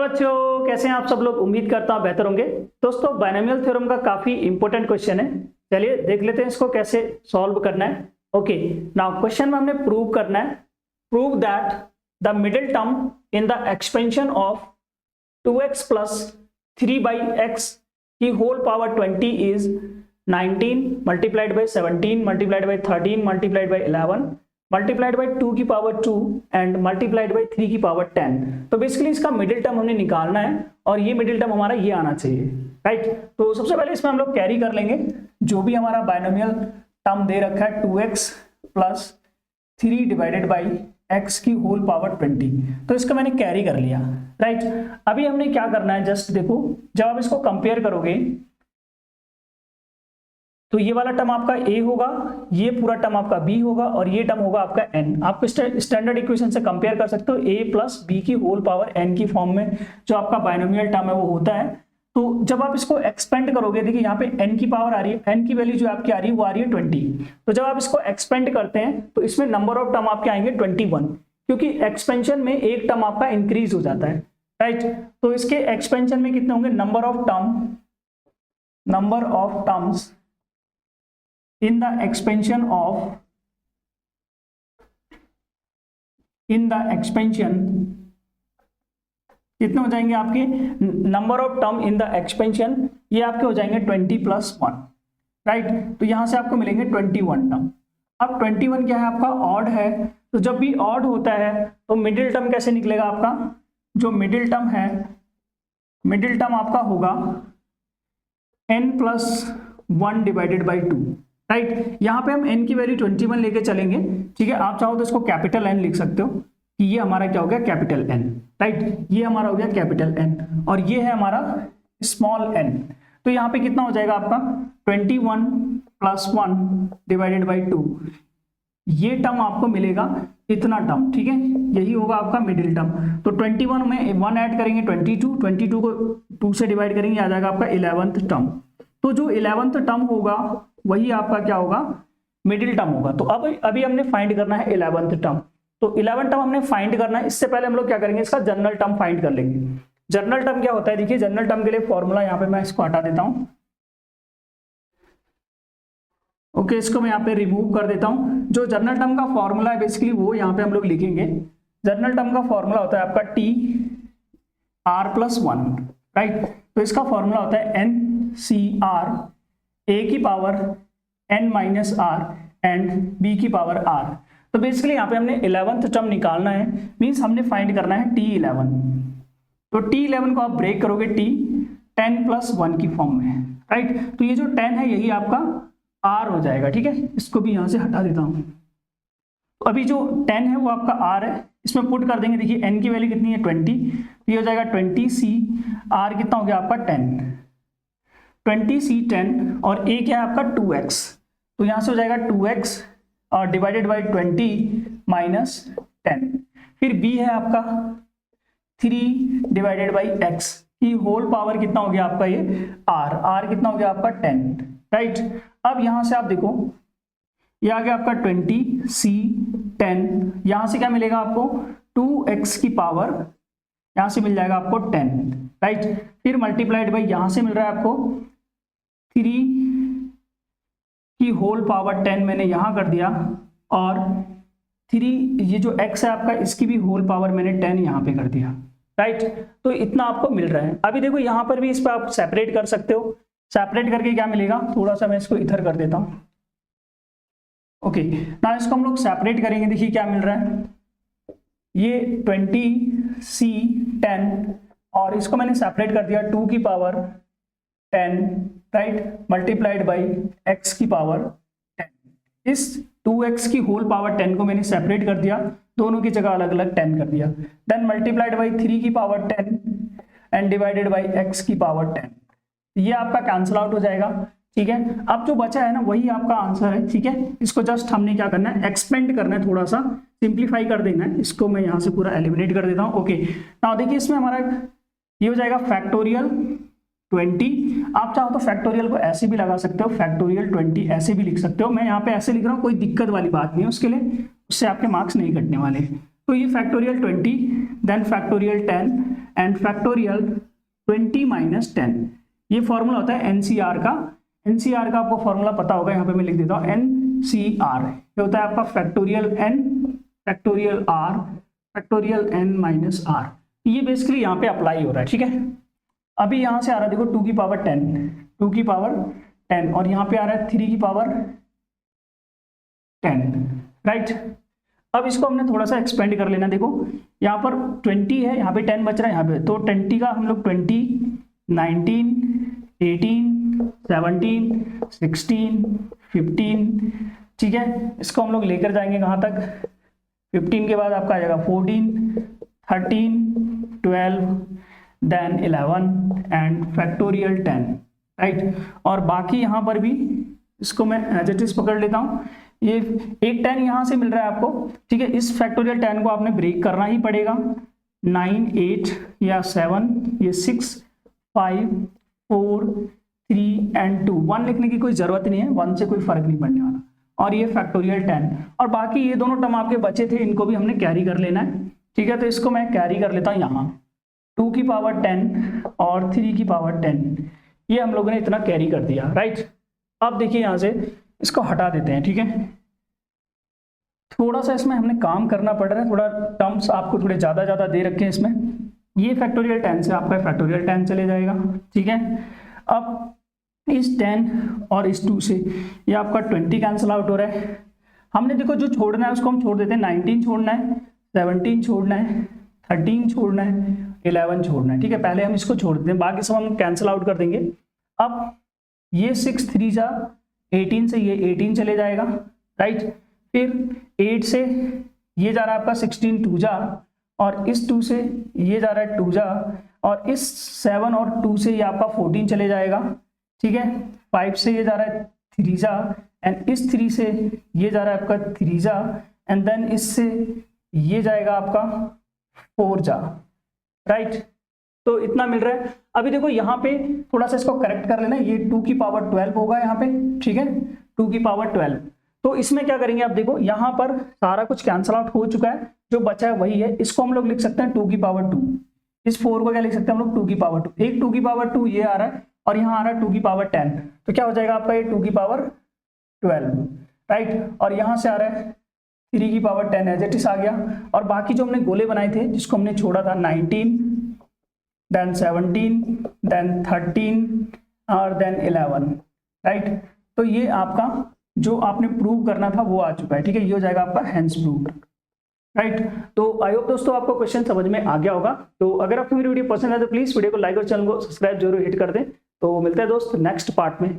बच्चों, कैसे हैं आप सब लोग। उम्मीद करता हूं बेहतर होंगे। दोस्तों, बायनोमियल थ्योरम का काफी इंपॉर्टेंट क्वेश्चन है। चलिए देख लेते हैं इसको कैसे सॉल्व करना है। ओके, नाउ क्वेश्चन में हमने प्रूव करना है, prove that the middle term in the expansion of 2x plus 3/x की whole power 20 is 19 multiplied by 17 multiplied by 13 multiplied by 11 multiplied by 2 की पावर 2 एंड मल्टीप्लाइड बाई 3 की power 10। तो basically इसका middle term हमने निकालना है और ये मिडिल टर्म हमारा ये आना चाहिए, राइट। तो सबसे पहले इसमें हम लोग कैरी कर लेंगे जो भी हमारा बायनोमियल टर्म दे रखा है 2x plus 3 divided by x की होल पावर 20। तो इसका मैंने कैरी कर लिया, राइट। अभी हमने क्या करना है, जस्ट देखो, जब आप इसको कंपेयर करोगे तो ये वाला टर्म आपका a होगा, ये पूरा टर्म आपका b होगा और ये टर्म होगा आपका n। आप स्टैंडर्ड इक्वेशन से कंपेयर कर सकते हो a प्लस b की होल पावर n की फॉर्म में जो आपका बायनोमियल टर्म है वो होता है। तो जब आप इसको एक्सपेंड करोगे, देखिए यहाँ पे n की पावर आ रही है, n की वैल्यू जो आपकी आ रही है वो आ रही है 20। तो जब आप इसको एक्सपेंड करते हैं तो इसमें नंबर ऑफ टर्म आपके आएंगे 21, क्योंकि एक्सपेंशन में एक टर्म आपका इंक्रीज हो जाता है, राइट। तो इसके एक्सपेंशन में कितने होंगे, number of terms in the expansion कितने हो जाएंगे आपके, number of term in the expansion ये आपके हो जाएंगे 20 प्लस 1, राइट। तो यहां से आपको मिलेंगे 21 टर्म। अब 21 क्या है आपका, ऑड है। तो जब भी ऑड होता है तो मिडिल टर्म कैसे निकलेगा आपका, जो मिडिल टर्म है, मिडिल टर्म आपका होगा n plus 1 divided by 2, right. यहाँ पे हम n की वैल्यू 21 लेके चलेंगे, ठीक है। आप चाहो तो इसको कैपिटल N लिख सकते हो कि ये हमारा क्या हो गया, कैपिटल N, राइट। ये हमारा हो गया कैपिटल N और ये है हमारा स्मॉल n। तो यहाँ पे कितना हो जाएगा आपका 21 प्लस 1 डिवाइडेड बाई 2, ये टर्म आपको मिलेगा, इतना टर्म, ठीक है। यही होगा आपका मिडिल टर्म। तो 21 में 1 ऐड करेंगे 22 को 2 से डिवाइड करेंगे, आ जाएगा आपका 11th टर्म। तो जो 11th टर्म होगा वही आपका क्या होगा, मिडिल टर्म होगा। तो अब अभी हमने फाइंड करना है 11th टर्म। तो 11th टर्म हमने फाइंड करना है, इससे पहले हम लोग क्या करेंगे, इसका जनरल टर्म फाइंड कर लेंगे। जनरल टर्म क्या होता है, देखिए जनरल टर्म के लिए फॉर्मूला, यहाँ पे मैं इसको हटा देता हूं, ओके, इसको मैं यहाँ पे रिमूव कर देता हूं। जो जनरल टर्म का फॉर्मूला है बेसिकली वो यहाँ पे हम लोग लिखेंगे। जनरल टर्म का फॉर्मूला होता है आपका TR+1, राइट। तो इसका फॉर्मूला होता है NCR a की power n minus r and b की पावर r। तो बेसिकली यहाँ पे हमने 11th टर्म निकालना है, मींस हमने फाइंड करना है T11। तो T11 को आप ब्रेक करोगे T10 प्लस 1 की फॉर्म में, राइट। तो ये जो 10 है यही आपका r हो जाएगा, ठीक है। इसको भी यहाँ से हटा देता हूँ। तो अभी जो 10 है वो आपका r है, इसमें पुट कर देंगे। देखिए n की वैल्यू कितनी है 20, तो ये हो जाएगा 20c, r कितना हो गया आपका 10, 20c10 और a क्या है आपका 2x। तो यहां से हो जाएगा 2x और डिवाइडेड बाई 20 माइनस 10। फिर b है आपका 3 डिवाइडेड बाई x की होल पावर कितना हो गया आपका, ये r कितना हो गया आपका 10, राइट। अब यहां से आप देखो, ये आ गया आपका 20c10, यहां से क्या मिलेगा आपको 2x की पावर, यहां से मिल जाएगा आपको 10, राइट। फिर मल्टीप्लाइड बाई यहां से मिल रहा है आपको 3 की होल पावर 10 मैंने यहां कर दिया, और 3 ये जो x है आपका इसकी भी होल पावर मैंने 10 यहां पे कर दिया, राइट। तो इतना आपको मिल रहा है। अभी देखो यहां पर भी इस पर आप सेपरेट कर सकते हो। सेपरेट करके क्या मिलेगा, थोड़ा सा मैं इसको इधर कर देता हूं, ओके ना। इसको हम लोग सेपरेट करेंगे, देखिए क्या मिल रहा है, ये 20c10 और इसको मैंने सेपरेट कर दिया 2 की power 10, right, multiplied by x की पावर 10। इस 2x की होल पावर 10 को मैंने सेपरेट कर दिया, दोनों की जगह अलग अलग 10 कर दिया। देन मल्टीप्लाइड बाई 3 की power 10 and divided by x की पावर 10। ये आपका कैंसिल आउट हो जाएगा, ठीक है। अब जो बचा है ना वही आपका आंसर है, ठीक है। इसको जस्ट हमने क्या करना है, एक्सपेंड करना है, थोड़ा सा सिंप्लीफाई कर देना है। इसको मैं यहाँ से पूरा एलिमिनेट कर देता हूँ, ओके। नाउ देखिए इसमें हमारा ये हो जाएगा फैक्टोरियल 20। आप चाहो तो फैक्टोरियल को ऐसे भी लगा सकते हो, फैक्टोरियल 20 ऐसे भी लिख सकते हो। मैं यहाँ पे ऐसे लिख रहा हूँ, कोई दिक्कत वाली बात नहीं है उसके लिए, उससे आपके मार्क्स नहीं कटने वाले। तो ये factorial 20, then factorial 10 and factorial 20 minus 10। ये फॉर्मूला होता है एनसीआर का। एनसीआर का आपको फॉर्मूला पता होगा, यहाँ पे मैं लिख देता हूँ एनसीआर। ये होता है आपका factorial N, factorial R, factorial N minus R. ये बेसिकली यहाँ पे अप्लाई हो रहा है, ठीक है। अभी यहाँ से आ रहा है देखो 2 की पावर 10, 2 की पावर 10, और यहाँ पे आ रहा है 3 की पावर 10, राइट। अब इसको हमने थोड़ा सा एक्सपेंड कर लेना। देखो यहाँ पर 20 है, यहाँ पे 10 बच रहा है यहाँ पे, तो 20 का हम लोग 20, 19, 18, 17, 16, 15, ठीक है। इसको हम लोग लेकर जाएंगे कहाँ तक, 15 के बाद आपका आ जाएगा 14, 13, 12, देन 11 एंड फैक्टोरियल 10, राइट। और बाकी यहाँ पर भी इसको मैं एज इट इज पकड़ लेता हूँ। ये एक 10 यहाँ से मिल रहा है आपको, ठीक है। इस फैक्टोरियल 10 को आपने ब्रेक करना ही पड़ेगा। 9, 8 या 7, ये 6, 5, 4, 3 एंड 2। 1 लिखने की कोई जरूरत नहीं है, 1 से कोई फर्क नहीं पड़ने वाला। और ये फैक्टोरियल 10, और बाकी ये दोनों टर्म आपके बचे थे, इनको भी हमने कैरी कर लेना है, ठीक है। तो इसको मैं कैरी कर लेता हूँ यहाँ, 2 की पावर 10 और 3 की पावर 10, ये हम लोगों ने इतना कैरी कर दिया, राइट। अब देखिए यहाँ से इसको हटा देते हैं, ठीक है। थोड़ा सा इसमें हमने काम करना पड़ रहा है, थोड़ा टर्म्स आपको थोड़े ज़्यादा दे रखे हैं इसमें। ये फैक्टोरियल 10 से आपका फैक्टोरियल 10 चले जाएगा, ठीक है। अब इस 10 और इस 2 से ये आपका 20 कैंसिल आउट हो रहा है। हमने देखो जो छोड़ना है उसको हम छोड़ देते हैं, 19 छोड़ना है, 17 छोड़ना है, 13 छोड़ना है, 11 छोड़ना है, ठीक है। पहले हम इसको छोड़ देते हैं, बाकी सब हम कैंसिल आउट कर देंगे। अब ये 6 3 जा 18 से ये 18 चले जाएगा, राइट। फिर 8 से ये जा रहा है आपका 16 2 जा, और इस 2 से ये जा रहा है 2 जा, और इस 7 और 2 से ये आपका 14 चले जाएगा, ठीक है। 5 से ये जा रहा है 3 जा, एंड इस 3 से ये जा रहा है आपका 3 जा, एंड देन इससे ये जाएगा आपका 4 जा, राइट। तो इतना मिल रहा है। अभी देखो यहाँ पे थोड़ा सा इसको करेक्ट कर लेना, ये 2 की पावर 12 होगा यहाँ पे, ठीक है, 2 की पावर 12। तो इसमें क्या करेंगे आप देखो, यहाँ पर सारा कुछ कैंसल आउट हो चुका है, जो बचा है वही है। इसको हम लोग लिख सकते हैं 2 की पावर 2, इस 4 को क्या लिख सकते हैं हम लोग 2 की पावर 2। एक 2 की पावर 2 ये आ रहा है, और यहाँ आ रहा है 2 की पावर 10, तो क्या हो जाएगा आपका ये 2 की पावर 12, राइट। और यहाँ से आ रहा है 3 की पावर 10 एज इट इज आ गया। और बाकी जो हमने गोले बनाए थे जिसको हमने छोड़ा था 19, देन 17, देन 13 और देन 11, राइट। तो ये आपका जो आपने प्रूव करना था वो आ चुका है, ठीक है। ये हो जाएगा आपका हेंस प्रूव्ड, राइट। तो आई होप दोस्तों आपको क्वेश्चन समझ में आ गया होगा। तो अगर आपको मेरी वीडियो पसंद है तो प्लीज वीडियो को लाइक और चैनल को सब्सक्राइब जरूर हिट कर दें। तो मिलते हैं दोस्त नेक्स्ट पार्ट में।